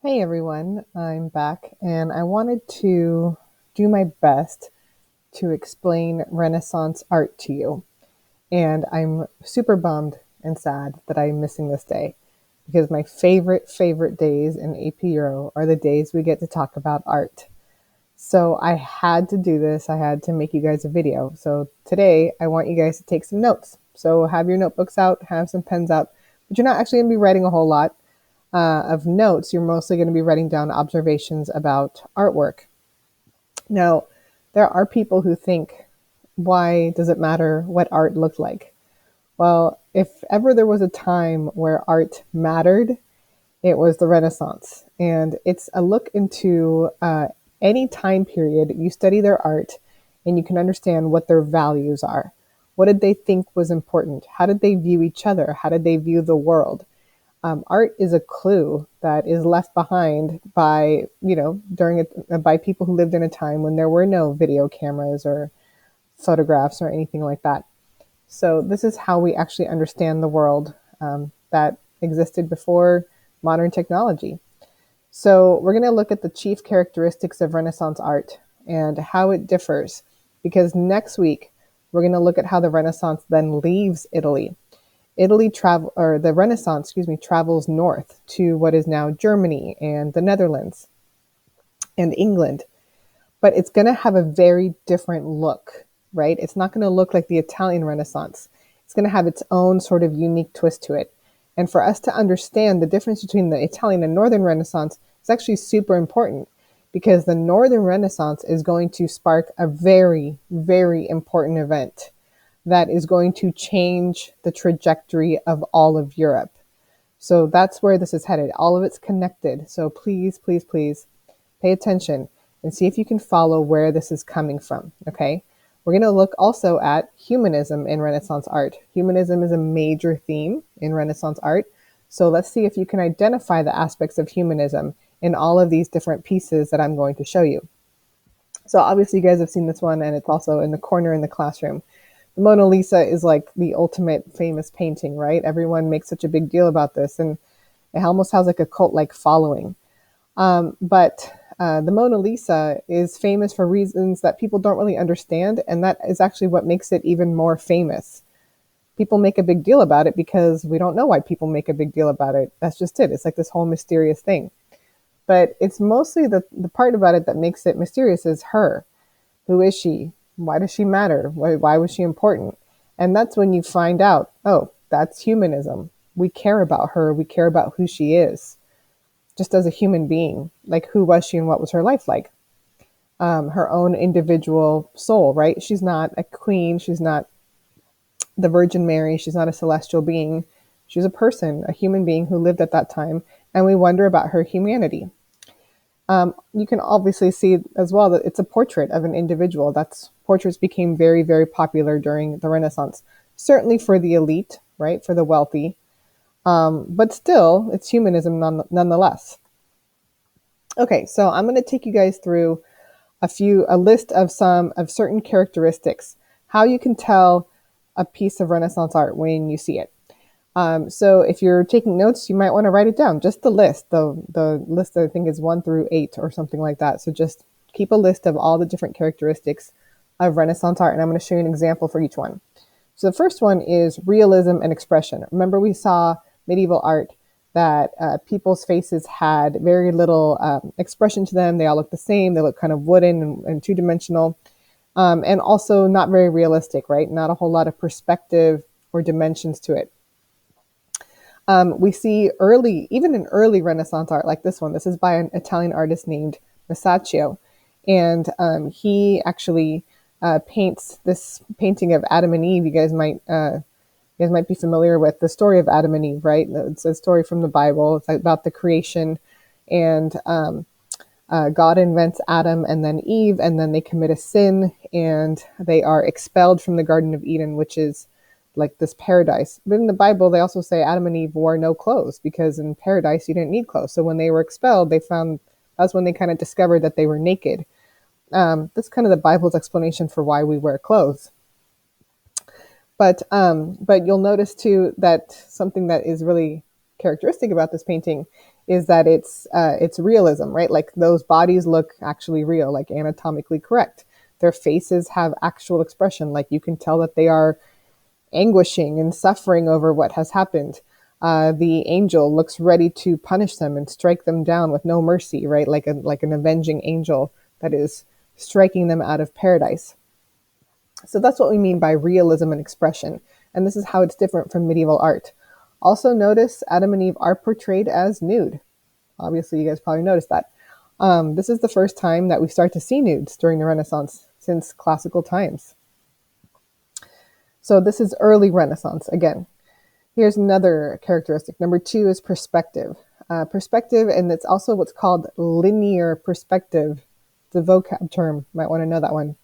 Hey everyone, I'm back and I wanted to do my best to explain Renaissance art to you. And I'm super bummed and sad that I'm missing this day because my favorite days in AP Euro are the days we get to talk about art. So I had to do this. I had to make you guys a video. So today I want you guys to take some notes. So have your notebooks out, have some pens out, but you're not actually going to be writing a whole lot of notes. You're mostly going to be writing down observations about artwork. Now, there are people who think, why does it matter what art looked like? Well, if ever there was a time where art mattered, it was the Renaissance. And it's a look into any time period. You study their art and you can understand what their values are. What did they think was important? How did they view each other? How did they view the world? Art is a clue that is left behind by, during it, by people who lived in a time when there were no video cameras or photographs or anything like that. So this is how we actually understand the world that existed before modern technology. So we're going to look at the chief characteristics of Renaissance art and how it differs, because next week we're going to look at how the Renaissance then leaves Italy. The Renaissance, travels north to what is now Germany and the Netherlands and England, but it's going to have a very different look, right? It's not going to look like the Italian Renaissance. It's going to have its own sort of unique twist to it. And for us to understand the difference between the Italian and Northern Renaissance is actually super important because the Northern Renaissance is going to spark a very important event that is going to change the trajectory of all of Europe. So that's where this is headed. All of it's connected. So please pay attention and see if you can follow where this is coming from. Okay. We're going to look also at humanism in Renaissance art. Humanism is a major theme in Renaissance art. So let's see if you can identify the aspects of humanism in all of these different pieces that I'm going to show you. So obviously you guys have seen this one, and it's also in the corner in the classroom. The Mona Lisa is like the ultimate famous painting, right? Everyone makes such a big deal about this, and it almost has like a cult-like following. But the Mona Lisa is famous for reasons that people don't really understand, and that is actually what makes it even more famous. People make a big deal about it because we don't know why people make a big deal about it. That's just it. It's like this whole mysterious thing. But it's mostly the part about it that makes it mysterious is her. Who is she? Why does she matter? Why was she important? And that's when you find out, oh, that's humanism. We care about her. We care about who she is, just as a human being. Like, who was she and what was her life like? Her own individual soul, right? She's not a queen. She's not the Virgin Mary. She's not a celestial being. She's a person, a human being who lived at that time. And we wonder about her humanity. You can obviously see as well that it's a portrait of an individual. That's Portraits became very popular during the Renaissance, certainly for the elite, right, for the wealthy. But still, it's humanism nonetheless. Okay, so I'm going to take you guys through a list of some of certain characteristics, how you can tell a piece of Renaissance art when you see it. So if you're taking notes, you might want to write it down. Just the list. The list I think is 1 through 8 or something like that. So just keep a list of all the different characteristics of Renaissance art, and I'm going to show you an example for each one. So the first one is realism and expression. Remember, we saw medieval art that people's faces had very little expression to them. They all look the same. They look kind of wooden and two-dimensional, and also not very realistic, right? Not a whole lot of perspective or dimensions to it. We see even in early Renaissance art like this one. This is by an Italian artist named Masaccio. And he actually paints this painting of Adam and Eve. You guys might be familiar with the story of Adam and Eve, right? It's a story from the Bible. It's about the creation, and God invents Adam and then Eve, and then they commit a sin, and they are expelled from the Garden of Eden, which is like this paradise. But in the Bible, they also say Adam and Eve wore no clothes because in paradise you didn't need clothes. So when they were expelled, that's when they kind of discovered that they were naked. That's kind of the Bible's explanation for why we wear clothes. But you'll notice too that something that is really characteristic about this painting is that it's realism, right? Like those bodies look actually real, like anatomically correct. Their faces have actual expression, like you can tell that they are anguishing and suffering over what has happened. The angel looks ready to punish them and strike them down with no mercy, right? Like an avenging angel that is striking them out of paradise. So that's what we mean by realism and expression. And this is how it's different from medieval art. Also notice Adam and Eve are portrayed as nude. Obviously, you guys probably noticed that. This is the first time that we start to see nudes during the Renaissance since classical times. So this is early Renaissance again. Here's another characteristic. Number 2 is perspective. Perspective, and it's also what's called linear perspective. It's a vocab term. Might want to know that one.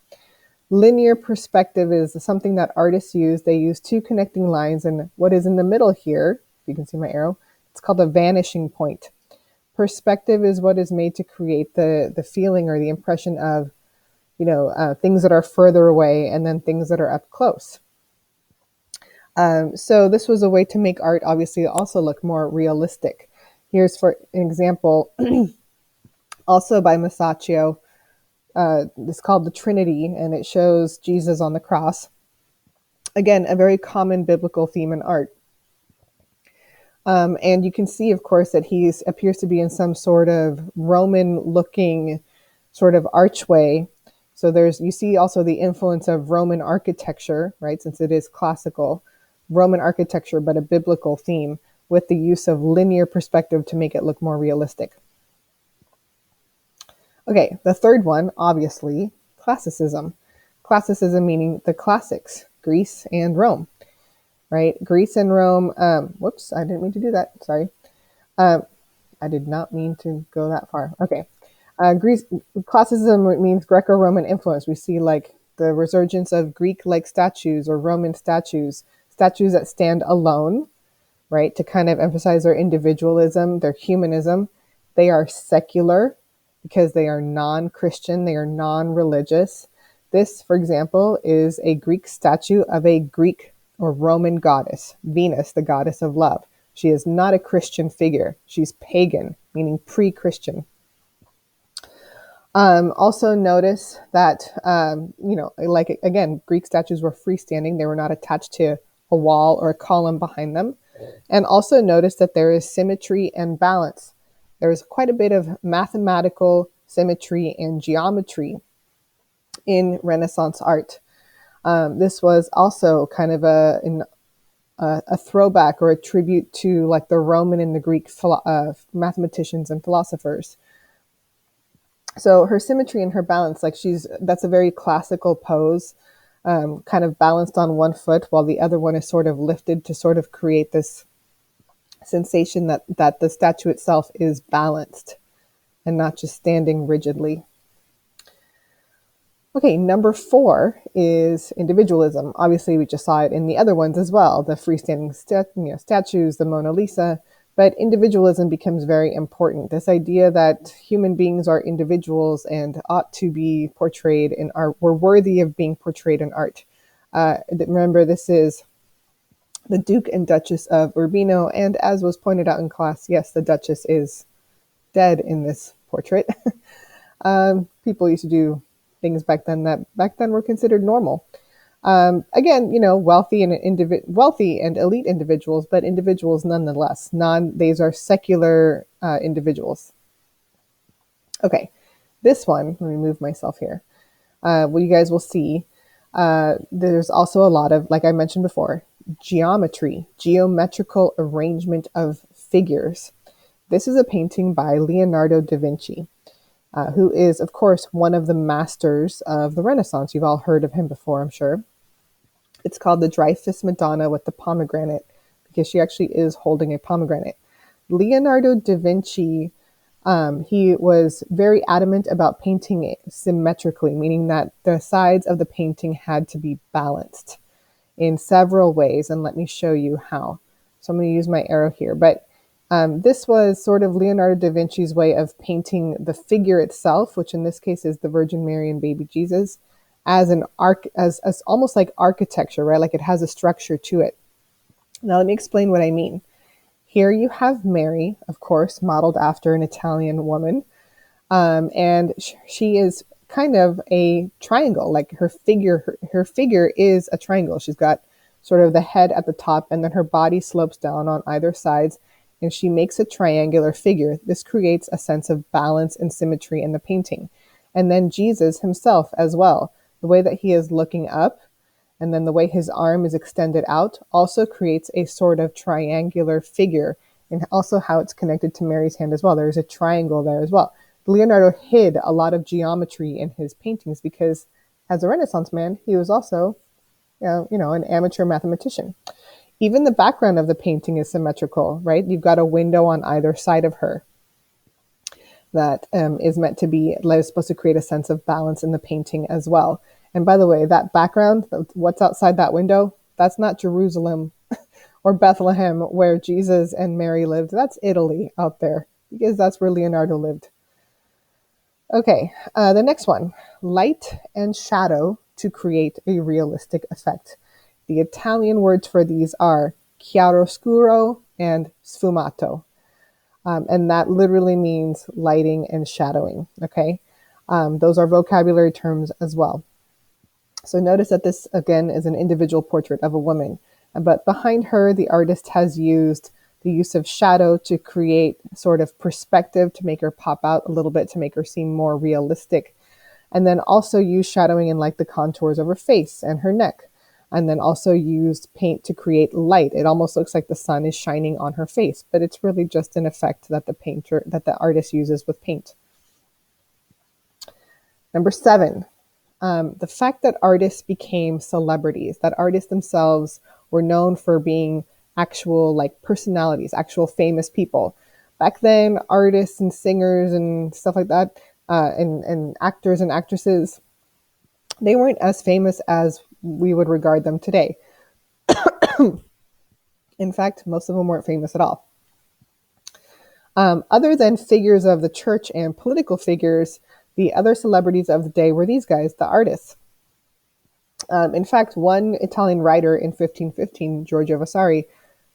Linear perspective is something that artists use. They use two connecting lines, and what is in the middle here, if you can see my arrow, it's called a vanishing point. Perspective is what is made to create the feeling or the impression of, things that are further away and then things that are up close. So this was a way to make art obviously also look more realistic. Here's for an example, also by Masaccio. It's called the Trinity, and it shows Jesus on the cross. Again, a very common biblical theme in art. And you can see, of course, that he appears to be in some sort of Roman-looking sort of archway. So you see also the influence of Roman architecture, right? Since it is classical Roman architecture, but a biblical theme with the use of linear perspective to make it look more realistic. Okay, the third one, obviously, classicism. Classicism meaning the classics, Greece and Rome, right? Greece and Rome, whoops, I didn't mean to do that, sorry. I did not mean to go that far. Okay, classicism means Greco-Roman influence. We see like the resurgence of Greek-like statues or Roman statues that stand alone, right? To kind of emphasize their individualism, their humanism. They are secular because they are non-Christian, they are non-religious. This, for example, is a Greek statue of a Greek or Roman goddess, Venus, the goddess of love. She is not a Christian figure. She's pagan, meaning pre-Christian. Also notice that, like again, Greek statues were freestanding. They were not attached to a wall or a column behind them. And also notice that there is symmetry and balance. There's quite a bit of mathematical symmetry and geometry in Renaissance art. This was also kind of a throwback or a tribute to like the Roman and the Greek mathematicians and philosophers. So her symmetry and her balance, that's a very classical pose, kind of balanced on one foot while the other one is sort of lifted to sort of create this sensation that the statue itself is balanced and not just standing rigidly. Okay, number 4 is individualism. Obviously, we just saw it in the other ones as well, the freestanding statues, the Mona Lisa, but individualism becomes very important. This idea that human beings are individuals and ought to be portrayed in art, were worthy of being portrayed in art. Remember, this is the Duke and Duchess of Urbino, and as was pointed out in class, yes, the Duchess is dead in this portrait. People used to do things back then were considered normal. Again, wealthy and elite individuals, but individuals nonetheless. These are secular individuals. Okay, this one, let me move myself here. What you guys will see, there's also a lot of, like I mentioned before, geometrical arrangement of figures. This is a painting by Leonardo da Vinci, who is, of course, one of the masters of the Renaissance. You've all heard of him before, I'm sure. It's called the Dreyfus Madonna with the pomegranate, because she actually is holding a pomegranate. Leonardo da Vinci, he was very adamant about painting it symmetrically, meaning that the sides of the painting had to be balanced in several ways, and let me show you how. So I'm going to use my arrow here, but this was sort of Leonardo da Vinci's way of painting the figure itself, which in this case is the Virgin Mary and baby Jesus, as almost like architecture, right? Like it has a structure to it. Now let me explain what I mean. Here you have Mary, of course, modeled after an Italian woman. And she is kind of a triangle, like her figure is a triangle. She's got sort of the head at the top, and then her body slopes down on either sides, and she makes a triangular figure. This creates a sense of balance and symmetry in the painting. And then Jesus himself as well, the way that he is looking up and then the way his arm is extended out also creates a sort of triangular figure, and also how it's connected to Mary's hand as well. There's a triangle there as well. Leonardo hid a lot of geometry in his paintings because, as a Renaissance man, he was also, an amateur mathematician. Even the background of the painting is symmetrical, right? You've got a window on either side of her that is meant to be, is supposed to create a sense of balance in the painting as well. And by the way, that background, what's outside that window, that's not Jerusalem or Bethlehem where Jesus and Mary lived. That's Italy out there, because that's where Leonardo lived. Okay, the next one, light and shadow to create a realistic effect. The Italian words for these are chiaroscuro and sfumato. And that literally means lighting and shadowing, okay? Those are vocabulary terms as well. So notice that this, again, is an individual portrait of a woman. But behind her, the artist has used the use of shadow to create sort of perspective, to make her pop out a little bit, to make her seem more realistic. And then also use shadowing in like the contours of her face and her neck. And then also used paint to create light. It almost looks like the sun is shining on her face, but it's really just an effect that the artist uses with paint. Number 7, the fact that artists became celebrities, that artists themselves were known for being actual like personalities, actual famous people. Back then, artists and singers and stuff like that, and actors and actresses, they weren't as famous as we would regard them today. In fact, most of them weren't famous at all. Other than figures of the church and political figures, the other celebrities of the day were these guys, the artists. In fact, one Italian writer in 1515, Giorgio Vasari,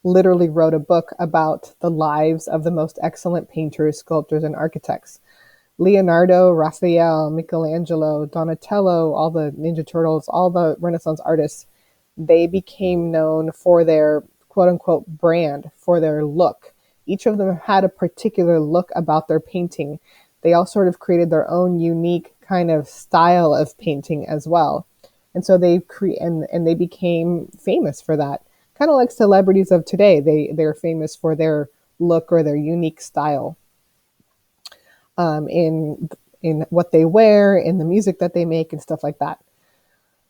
literally wrote a book about the lives of the most excellent painters, sculptors, and architects. Leonardo, Raphael, Michelangelo, Donatello, all the Ninja Turtles, all the Renaissance artists, they became known for their quote-unquote brand, for their look. Each of them had a particular look about their painting. They all sort of created their own unique kind of style of painting as well. And so they they became famous for that. Kind of like celebrities of today. They're famous for their look or their unique style. In what they wear, in the music that they make, and stuff like that.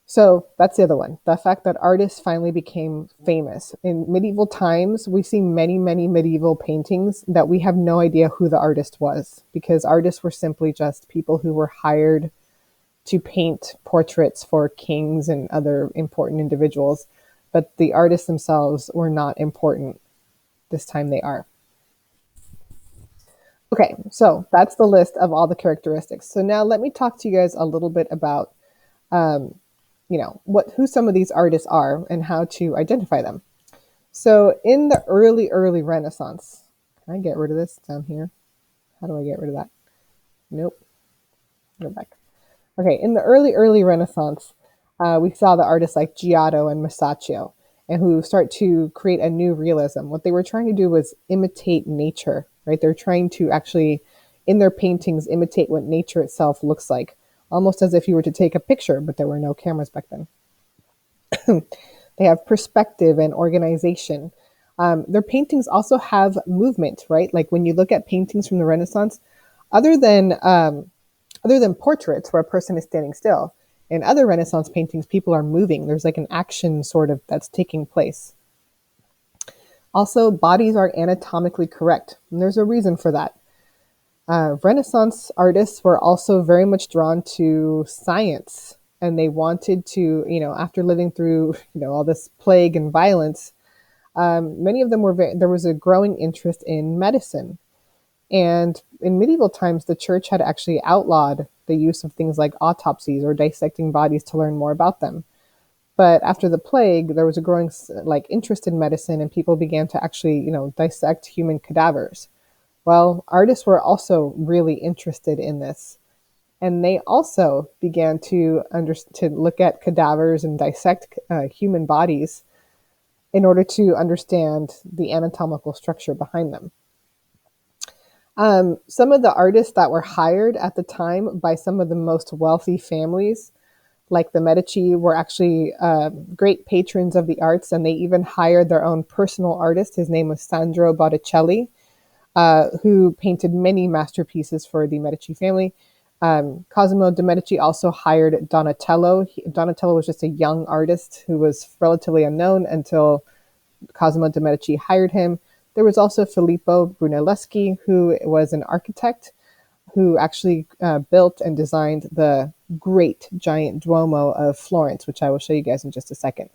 So that's the other one. The fact that artists finally became famous. In medieval times, we see many, many medieval paintings that we have no idea who the artist was, because artists were simply just people who were hired to paint portraits for kings and other important individuals. But the artists themselves were not important. This time they are. Okay, so that's the list of all the characteristics. So now let me talk to you guys a little bit about, who some of these artists are and how to identify them. So in the early Renaissance, can I get rid of this down here? How do I get rid of that? Nope. Go back. Okay, in the early Renaissance, we saw the artists like Giotto and Masaccio, and who start to create a new realism. What they were trying to do was imitate nature, right? They're trying to actually, in their paintings, imitate what nature itself looks like, almost as if you were to take a picture, but there were no cameras back then. They have perspective and organization. Their paintings also have movement, right? Like when you look at paintings from the Renaissance, other than portraits where a person is standing still, in other Renaissance paintings, people are moving. There's like an action sort of that's taking place. Also, bodies are anatomically correct, and there's a reason for that. Renaissance artists were also very much drawn to science, and they wanted to, after living through, all this plague and violence, many of them there was a growing interest in medicine. And in medieval times, the church had actually outlawed the use of things like autopsies or dissecting bodies to learn more about them. But after the plague, there was a growing like interest in medicine, and people began to actually, dissect human cadavers. Well, artists were also really interested in this, and they also began to look at cadavers and dissect human bodies in order to understand the anatomical structure behind them. Some of the artists that were hired at the time by some of the most wealthy families, like the Medici, were actually great patrons of the arts, and they even hired their own personal artist. His name was Sandro Botticelli, who painted many masterpieces for the Medici family. Cosimo de' Medici also hired Donatello. Donatello was just a young artist who was relatively unknown until Cosimo de' Medici hired him. There was also Filippo Brunelleschi, who was an architect who actually built and designed the great giant Duomo of Florence, which I will show you guys in just a second.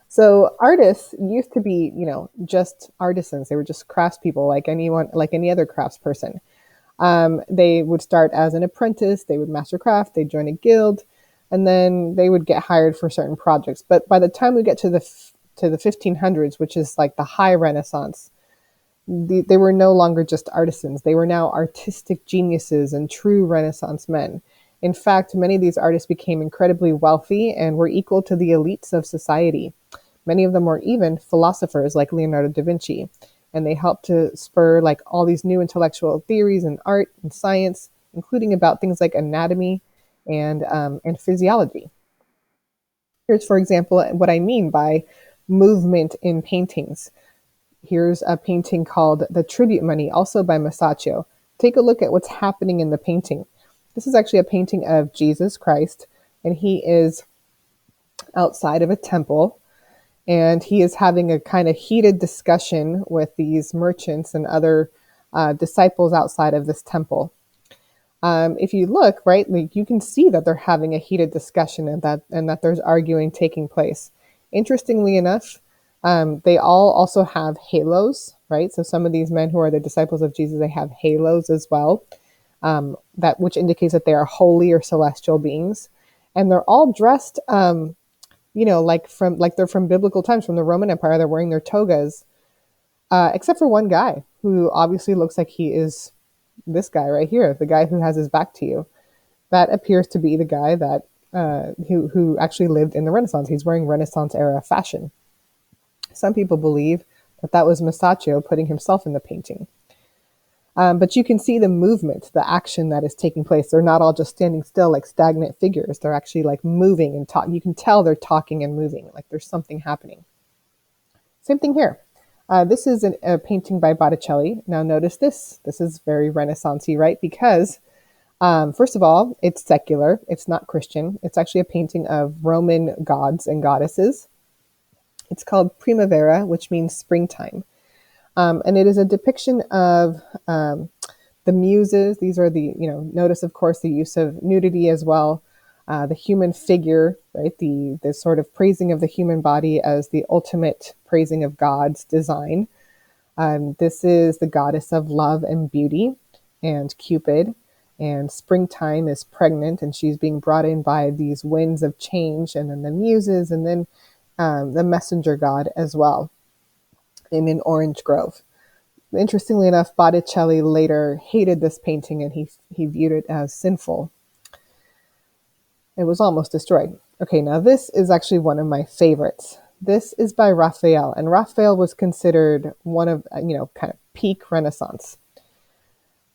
So artists used to be, just artisans. They were just craftspeople, like anyone, like any other craftsperson. They would start as an apprentice. They would master craft. They'd join a guild, and then they would get hired for certain projects. But by the time we get to the 1500s, which is like the high Renaissance, they were no longer just artisans. They were now artistic geniuses and true Renaissance men. In fact, many of these artists became incredibly wealthy and were equal to the elites of society. Many of them were even philosophers like Leonardo da Vinci, and they helped to spur like all these new intellectual theories in art and science, including about things like anatomy and physiology. Here's, for example, what I mean by movement in paintings. Here's a painting called The Tribute Money, also by Masaccio. Take a look at what's happening in the painting. This is actually a painting of Jesus Christ, and he is outside of a temple, and he is having a kind of heated discussion with these merchants and other disciples outside of this temple. If you look, right, like you can see that they're having a heated discussion and that there's arguing taking place. Interestingly enough, they all also have halos, right? So some of these men who are the disciples of Jesus, they have halos as well, that which indicates that they are holy or celestial beings, and they're all dressed, like they're from biblical times, from the Roman Empire. They're wearing their togas, except for one guy who obviously looks like he is this guy right here, the guy who has his back to you. That appears to be the guy that who actually lived in the Renaissance. He's wearing Renaissance era fashion. Some people believe that that was Masaccio putting himself in the painting. But you can see the movement, the action that is taking place. They're not all just standing still like stagnant figures. They're actually like moving and talking. You can tell they're talking and moving, like there's something happening. Same thing here. This is a painting by Botticelli. Now notice this. This is very Renaissance-y, right? Because first of all, it's secular. It's not Christian. It's actually a painting of Roman gods and goddesses. It's called Primavera, which means springtime. And it is a depiction of the muses. These are notice, of course, the use of nudity as well. The human figure, right? The sort of praising of the human body as the ultimate praising of God's design. This is the goddess of love and beauty, and Cupid. And springtime is pregnant, and she's being brought in by these winds of change, and then the muses, and then the messenger god as well, in an orange grove. Interestingly enough, Botticelli later hated this painting, and he viewed it as sinful. It was almost destroyed. Okay, now this is actually one of my favorites. This is by Raphael, and Raphael was considered one of, kind of peak Renaissance.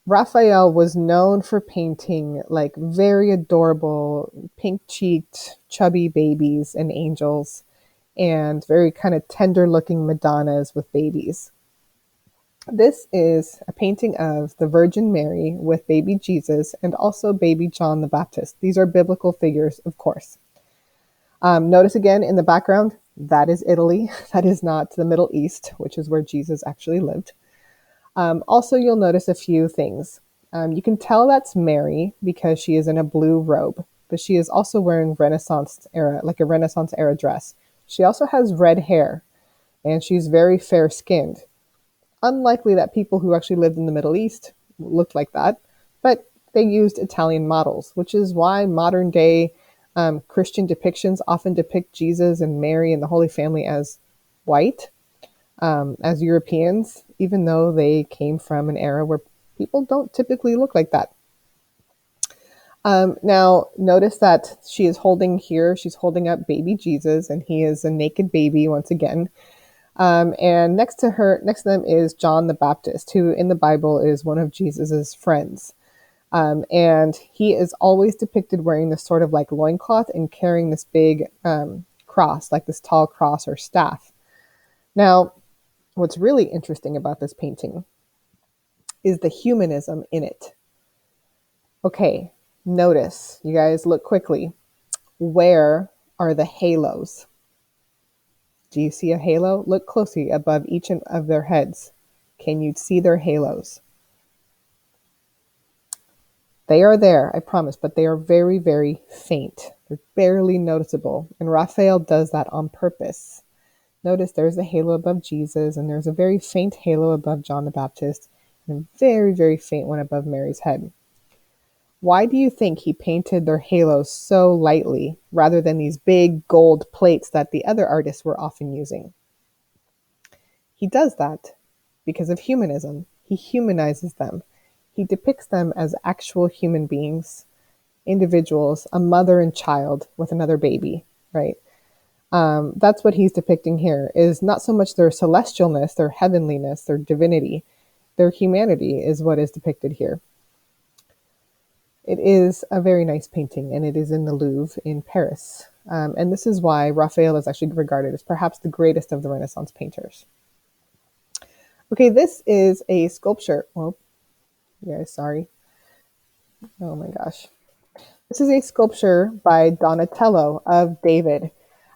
Raphael was known for painting like very adorable, pink-cheeked, chubby babies and angels, and very kind of tender-looking Madonnas with babies. This is a painting of the Virgin Mary with baby Jesus and also baby John the Baptist. These are biblical figures, of course. Notice again in the background, that is Italy. That is not the Middle East, which is where Jesus actually lived. Also, you'll notice a few things. You can tell that's Mary because she is in a blue robe, but she is also wearing Renaissance era, like a Renaissance era dress. She also has red hair, and she's very fair-skinned. Unlikely that people who actually lived in the Middle East looked like that, but they used Italian models, which is why modern day Christian depictions often depict Jesus and Mary and the Holy Family as white, as Europeans, even though they came from an era where people don't typically look like that. Now, notice that she's holding up baby Jesus, and he is a naked baby once again. And next to them is John the Baptist, who in the Bible is one of Jesus's friends. And he is always depicted wearing this sort of like loincloth and carrying this big cross, like this tall cross or staff. Now, what's really interesting about this painting is the humanism in it. Okay, notice, you guys look quickly. Where are the halos? Do you see a halo? Look closely above each of their heads. Can you see their halos? They are there, I promise, but they are very, very faint. They're barely noticeable. And Raphael does that on purpose. Notice there's a halo above Jesus, and there's a very faint halo above John the Baptist, and a very, very faint one above Mary's head. Why do you think he painted their halos so lightly rather than these big gold plates that the other artists were often using? He does that because of humanism. He humanizes them. He depicts them as actual human beings, individuals, a mother and child with another baby, right? That's what he's depicting here, is not so much their celestialness, their heavenliness, their divinity. Their humanity is what is depicted here. It is a very nice painting, and it is in the Louvre in Paris. And this is why Raphael is actually regarded as perhaps the greatest of the Renaissance painters. Okay, this is a sculpture. Oh, yeah, sorry. Oh my gosh. This is a sculpture by Donatello of David,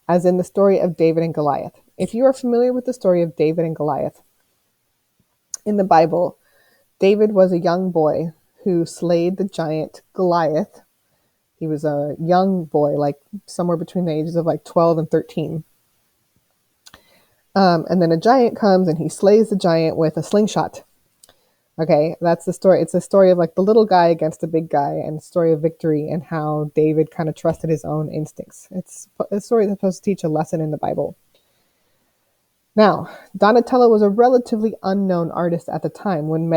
as in the story of David and Goliath. If you are familiar with the story of David and Goliath, in the Bible, David was a young boy who slayed the giant Goliath. He was a young boy, like somewhere between the ages of like 12 and 13. And then a giant comes and he slays the giant with a slingshot. Okay, that's the story. It's a story of like the little guy against the big guy, and the story of victory and how David kind of trusted his own instincts. It's a story that's supposed to teach a lesson in the Bible. Now, Donatello was a relatively unknown artist at the time when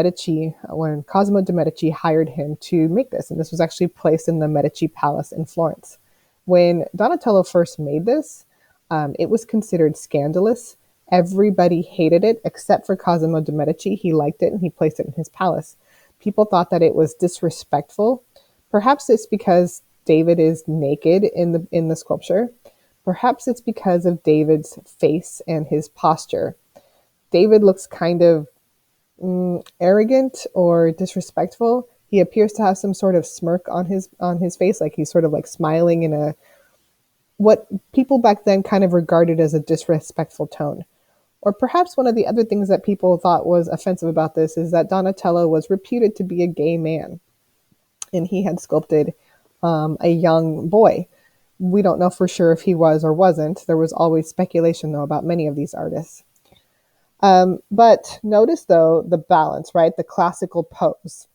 Cosimo de' Medici hired him to make this, and this was actually placed in the Medici Palace in Florence. When Donatello first made this, it was considered scandalous. Everybody hated it except for Cosimo de' Medici. He liked it and he placed it in his palace. People thought that it was disrespectful. Perhaps it's because David is naked in the sculpture. Perhaps it's because of David's face and his posture. David looks kind of arrogant or disrespectful. He appears to have some sort of smirk on his face, like he's sort of like smiling in a what people back then kind of regarded as a disrespectful tone. Or perhaps one of the other things that people thought was offensive about this is that Donatello was reputed to be a gay man, and he had sculpted a young boy. We don't know for sure if he was or wasn't. There was always speculation, though, about many of these artists. But notice, though, the balance, right? The classical pose.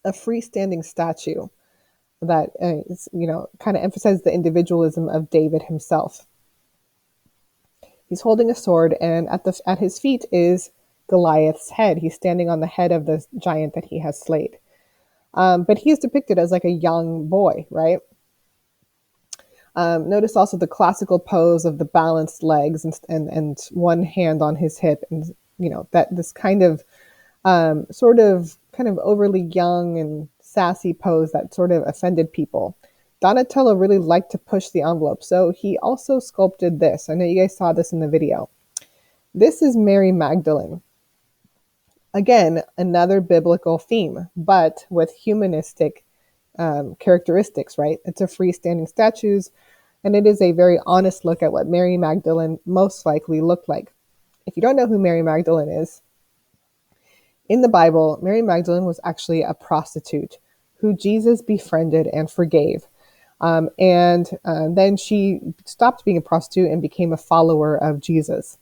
A freestanding statue that, kind of emphasizes the individualism of David himself. He's holding a sword, and at his feet is Goliath's head. He's standing on the head of the giant that he has slayed. But he's depicted as like a young boy, right? Notice also the classical pose of the balanced legs and one hand on his hip, and that this kind of sort of kind of overly young and sassy pose that sort of offended people. Donatello really liked to push the envelope, so he also sculpted this. I know you guys saw this in the video. This is Mary Magdalene. Again, another biblical theme, but with humanistic characteristics, right? It's a freestanding statues, and it is a very honest look at what Mary Magdalene most likely looked like. If you don't know who Mary Magdalene is, in the Bible, Mary Magdalene was actually a prostitute who Jesus befriended and forgave. Then she stopped being a prostitute and became a follower of Jesus,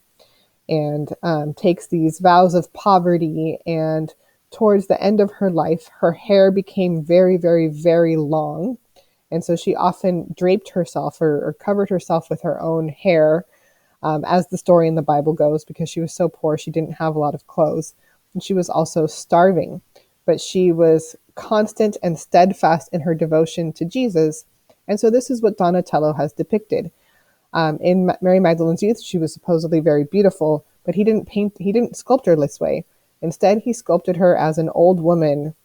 and takes these vows of poverty. And towards the end of her life, her hair became very, very, very long, And so she often draped herself or covered herself with her own hair, as the story in the Bible goes, because she was so poor, she didn't have a lot of clothes. And she was also starving, but she was constant and steadfast in her devotion to Jesus. And so this is what Donatello has depicted. In Mary Magdalene's youth, she was supposedly very beautiful, but he didn't sculpt her this way. Instead, he sculpted her as an old woman,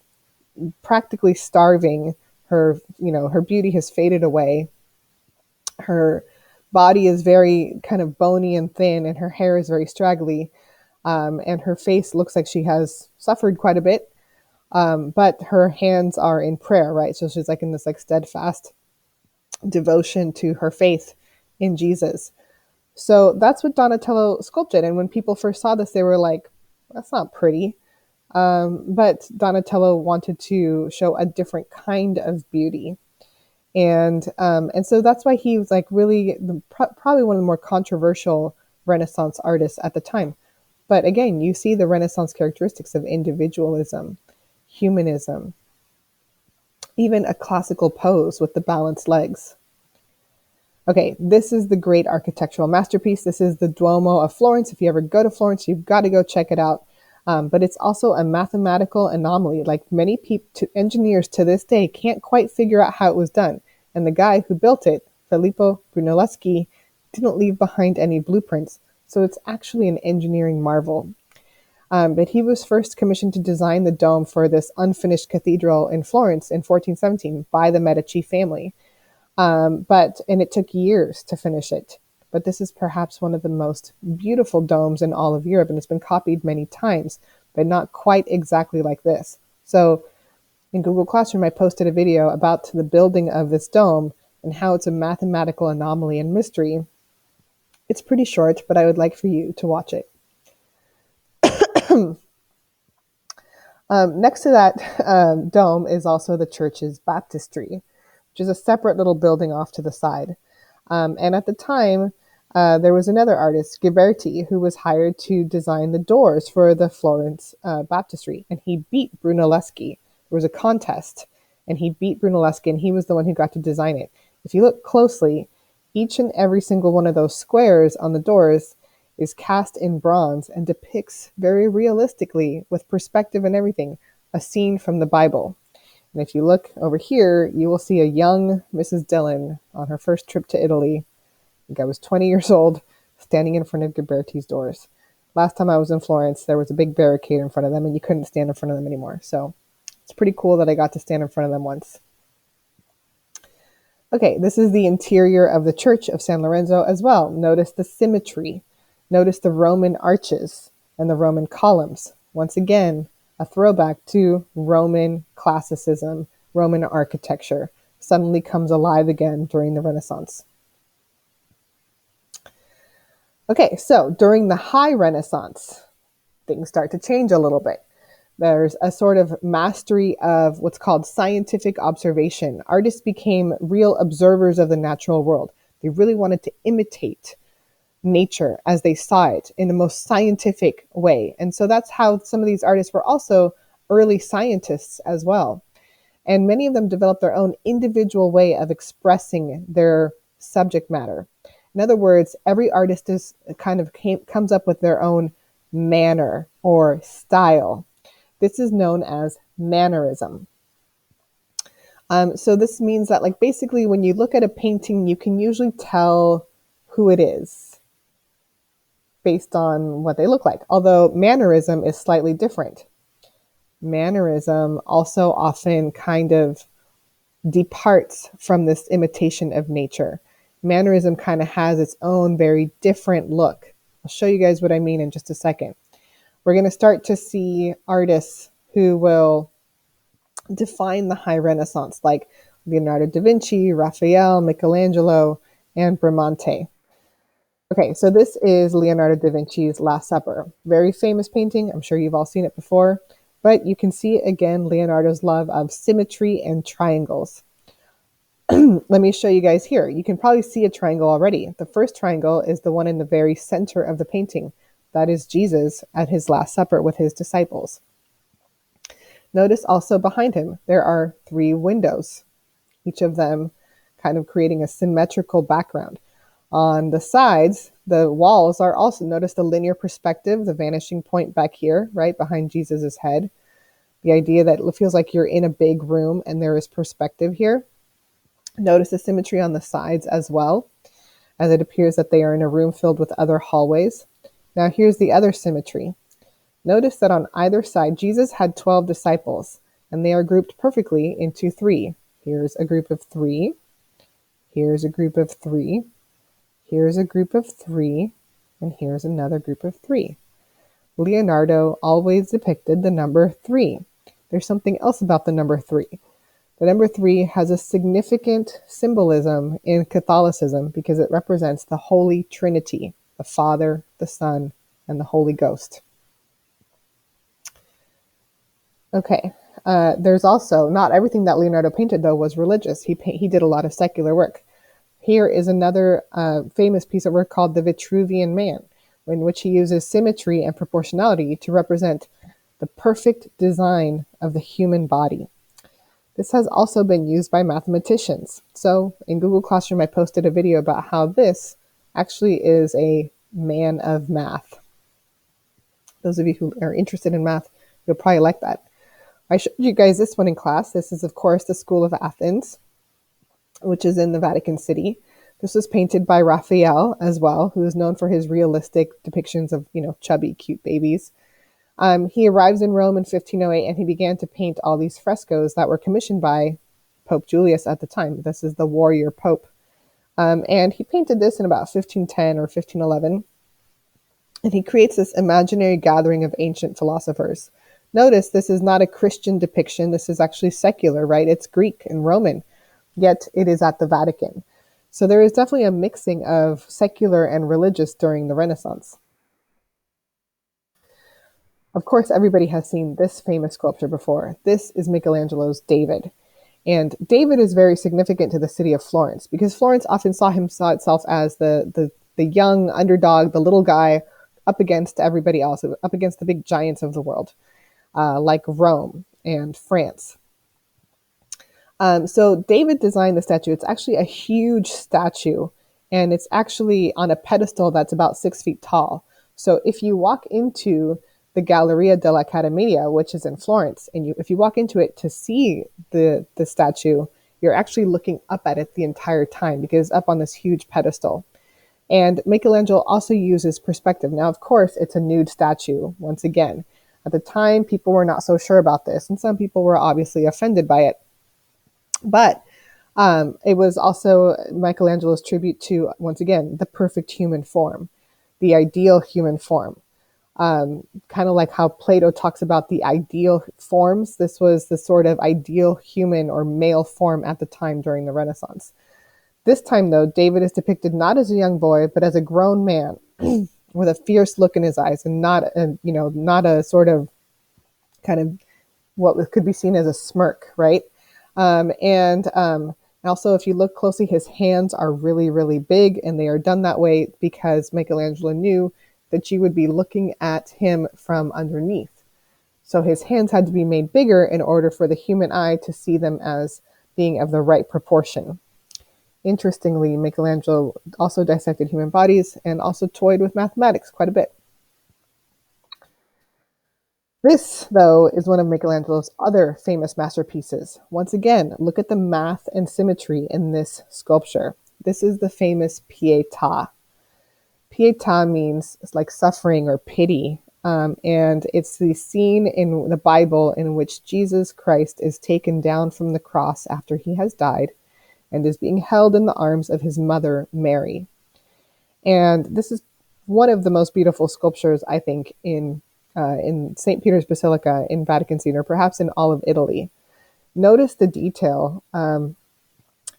practically starving. Her beauty has faded away. Her body is very kind of bony and thin, and her hair is very straggly. And her face looks like she has suffered quite a bit. But her hands are in prayer, right? So she's like in this like steadfast devotion to her faith in Jesus. So that's what Donatello sculpted. And when people first saw this, they were like, that's not pretty. But Donatello wanted to show a different kind of beauty. And so that's why he was like really probably one of the more controversial Renaissance artists at the time. But again, you see the Renaissance characteristics of individualism, humanism, even a classical pose with the balanced legs. Okay, this is the great architectural masterpiece. This is the Duomo of Florence. If you ever go to Florence, you've got to go check it out. But it's also a mathematical anomaly. Like many engineers to this day can't quite figure out how it was done. And the guy who built it, Filippo Brunelleschi, didn't leave behind any blueprints. So it's actually an engineering marvel. But he was first commissioned to design the dome for this unfinished cathedral in Florence in 1417 by the Medici family. And it took years to finish it. But this is perhaps one of the most beautiful domes in all of Europe, and it's been copied many times, but not quite exactly like this. So in Google Classroom, I posted a video about the building of this dome and how it's a mathematical anomaly and mystery. It's pretty short, but I would like for you to watch it. Next to that dome is also the church's baptistry, which is a separate little building off to the side. And at the time, there was another artist, Ghiberti, who was hired to design the doors for the Florence baptistry. And he beat Brunelleschi. There was a contest, and he beat Brunelleschi, and he was the one who got to design it. If you look closely, each and every single one of those squares on the doors is cast in bronze and depicts very realistically, with perspective and everything, a scene from the Bible. And if you look over here, you will see a young Mrs. Dillon on her first trip to Italy. I think I was 20 years old, standing in front of Ghiberti's doors. Last time I was in Florence, there was a big barricade in front of them, and you couldn't stand in front of them anymore. So it's pretty cool that I got to stand in front of them once. Okay, this is the interior of the Church of San Lorenzo as well. Notice the symmetry. Notice the Roman arches and the Roman columns. Once again, a throwback to Roman classicism, Roman architecture. Suddenly comes alive again during the Renaissance. Okay, so during the High Renaissance, things start to change a little bit. There's a sort of mastery of what's called scientific observation. Artists became real observers of the natural world. They really wanted to imitate nature as they saw it in the most scientific way. And so that's how some of these artists were also early scientists as well. And many of them developed their own individual way of expressing their subject matter. In other words, every artist is comes up with their own manner or style. This is known as mannerism. So this means that, like, basically when you look at a painting, you can usually tell who it is based on what they look like. Although mannerism is slightly different. Mannerism also often kind of departs from this imitation of nature. Mannerism kind of has its own very different look. I'll show you guys what I mean in just a second. We're going to start to see artists who will define the High Renaissance, like Leonardo da Vinci, Raphael, Michelangelo, and Bramante. Okay, so this is Leonardo da Vinci's Last Supper. Very famous painting. I'm sure you've all seen it before. But you can see, again, Leonardo's love of symmetry and triangles. Let me show you guys here. You can probably see a triangle already. The first triangle is the one in the very center of the painting. That is Jesus at his Last Supper with his disciples. Notice also behind him, there are 3 windows. Each of them kind of creating a symmetrical background. On the sides, the walls are also, notice the linear perspective, the vanishing point back here, right behind Jesus's head. The idea that it feels like you're in a big room and there is perspective here. Notice the symmetry on the sides as well, as it appears that they are in a room filled with other hallways. Now here's the other symmetry. Notice that on either side, Jesus had 12 disciples, and they are grouped perfectly into three. Here's a group of three. Here's a group of three. Here's a group of three. And here's another group of three. Leonardo always depicted the number 3. There's something else about the number 3. The number 3 has a significant symbolism in Catholicism because it represents the Holy Trinity, the Father, the Son, and the Holy Ghost. Okay, there's also, not everything that Leonardo painted, though, was religious. He did a lot of secular work. Here is another famous piece of work called The Vitruvian Man, in which he uses symmetry and proportionality to represent the perfect design of the human body. This has also been used by mathematicians. So in Google Classroom, I posted a video about how this actually is a man of math. Those of you who are interested in math, you'll probably like that. I showed you guys this one in class. This is, of course, the School of Athens, which is in the Vatican City. This was painted by Raphael as well, who is known for his realistic depictions of, chubby, cute babies. He arrives in Rome in 1508, and he began to paint all these frescoes that were commissioned by Pope Julius at the time. This is the warrior pope. And he painted this in about 1510 or 1511. And he creates this imaginary gathering of ancient philosophers. Notice this is not a Christian depiction. This is actually secular, right? It's Greek and Roman, yet it is at the Vatican. So there is definitely a mixing of secular and religious during the Renaissance. Of course, everybody has seen this famous sculpture before. This is Michelangelo's David. And David is very significant to the city of Florence because Florence often saw itself as the young underdog, the little guy up against everybody else, up against the big giants of the world, like Rome and France. So David designed the statue. It's actually a huge statue, and it's actually on a pedestal that's about 6 feet tall. So if you walk into the Galleria dell'Accademia, which is in Florence, and if you walk into it to see the statue, you're actually looking up at it the entire time because it's up on this huge pedestal. And Michelangelo also uses perspective. Now, of course, it's a nude statue, once again. At the time, people were not so sure about this, and some people were obviously offended by it. But it was also Michelangelo's tribute to, once again, the perfect human form, the ideal human form. Kind of like how Plato talks about the ideal forms. This was the sort of ideal human or male form at the time during the Renaissance. This time, though, David is depicted not as a young boy, but as a grown man with a fierce look in his eyes, and not a sort of kind of what could be seen as a smirk, right? And also, if you look closely, his hands are really, really big, and they are done that way because Michelangelo knew that you would be looking at him from underneath. So his hands had to be made bigger in order for the human eye to see them as being of the right proportion. Interestingly, Michelangelo also dissected human bodies and also toyed with mathematics quite a bit. This, though, is one of Michelangelo's other famous masterpieces. Once again, look at the math and symmetry in this sculpture. This is the famous Pietà. Pietà means it's like suffering or pity, and it's the scene in the Bible in which Jesus Christ is taken down from the cross after he has died and is being held in the arms of his mother, Mary. And this is one of the most beautiful sculptures, I think, in St. Peter's Basilica in Vatican City, or perhaps in all of Italy. Notice the detail.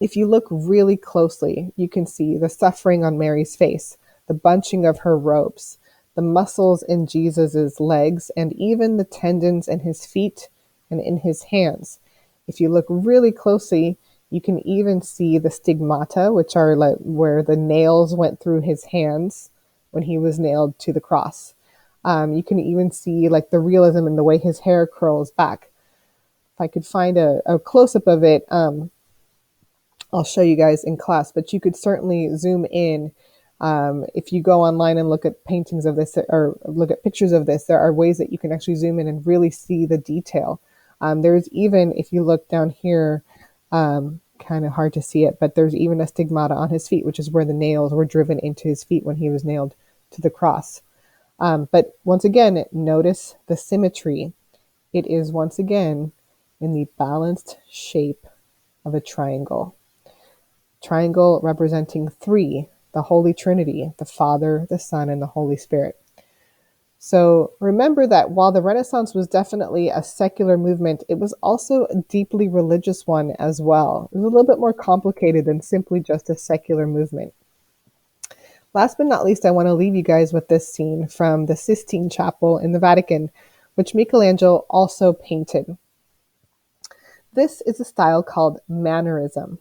If you look really closely, you can see the suffering on Mary's face, the bunching of her robes, the muscles in Jesus's legs, and even the tendons in his feet and in his hands. If you look really closely, you can even see the stigmata, which are like where the nails went through his hands when he was nailed to the cross. You can even see like the realism in the way his hair curls back. If I could find a close-up of it, I'll show you guys in class, but you could certainly zoom in. If you go online and look at paintings of this or look at pictures of this, there are ways that you can actually zoom in and really see the detail. There's even, if you look down here, kind of hard to see it, but there's even a stigmata on his feet, which is where the nails were driven into his feet when he was nailed to the cross. But once again, notice the symmetry. It is once again in the balanced shape of a triangle. Triangle representing three, the Holy Trinity, the Father, the Son, and the Holy Spirit. So remember that while the Renaissance was definitely a secular movement, it was also a deeply religious one as well. It was a little bit more complicated than simply just a secular movement. Last but not least, I want to leave you guys with this scene from the Sistine Chapel in the Vatican, which Michelangelo also painted. This is a style called Mannerism.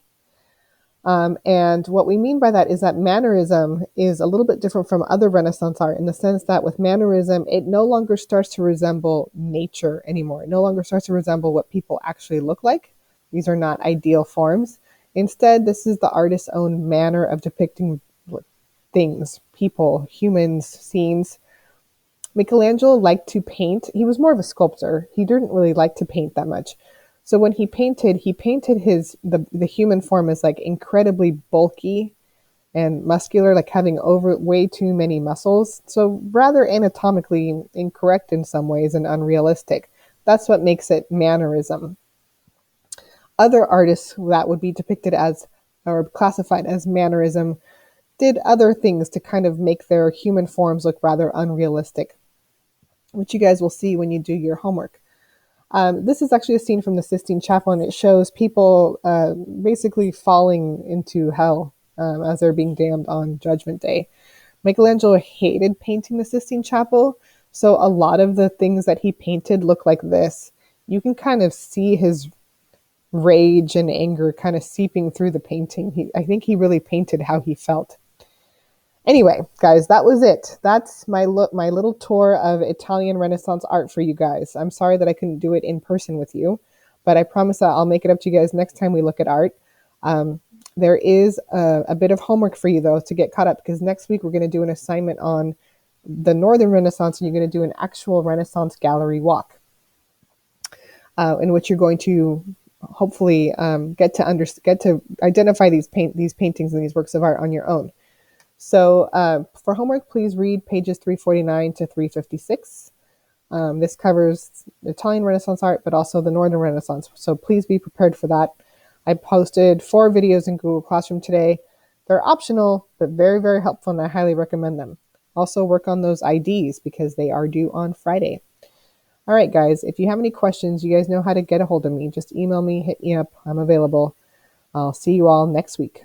And what we mean by that is that Mannerism is a little bit different from other Renaissance art in the sense that with Mannerism, it no longer starts to resemble nature anymore. It no longer starts to resemble what people actually look like. These are not ideal forms. Instead, this is the artist's own manner of depicting things, people, humans, scenes. Michelangelo liked to paint. He was more of a sculptor. He didn't really like to paint that much. So when he painted the human form as like incredibly bulky and muscular, like having over way too many muscles. So rather anatomically incorrect in some ways and unrealistic. That's what makes it mannerism. Other artists that would be depicted as or classified as mannerism did other things to kind of make their human forms look rather unrealistic, which you guys will see when you do your homework. This is actually a scene from the Sistine Chapel, and it shows people basically falling into hell as they're being damned on Judgment Day. Michelangelo hated painting the Sistine Chapel, so a lot of the things that he painted look like this. You can kind of see his rage and anger kind of seeping through the painting. I think he really painted how he felt. Anyway, guys, that was it. That's my little tour of Italian Renaissance art for you guys. I'm sorry that I couldn't do it in person with you, but I promise that I'll make it up to you guys next time we look at art. There is a bit of homework for you, though, to get caught up, because next week we're going to do an assignment on the Northern Renaissance, and you're going to do an actual Renaissance gallery walk in which you're going to hopefully get to identify these paintings and these works of art on your own. So for homework, please read pages 349 to 356. This covers Italian Renaissance art, but also the Northern Renaissance. So please be prepared for that. I posted 4 videos in Google Classroom today. They're optional, but very, very helpful, and I highly recommend them. Also work on those IDs because they are due on Friday. All right, guys, if you have any questions, you guys know how to get a hold of me. Just email me, hit me up. I'm available. I'll see you all next week.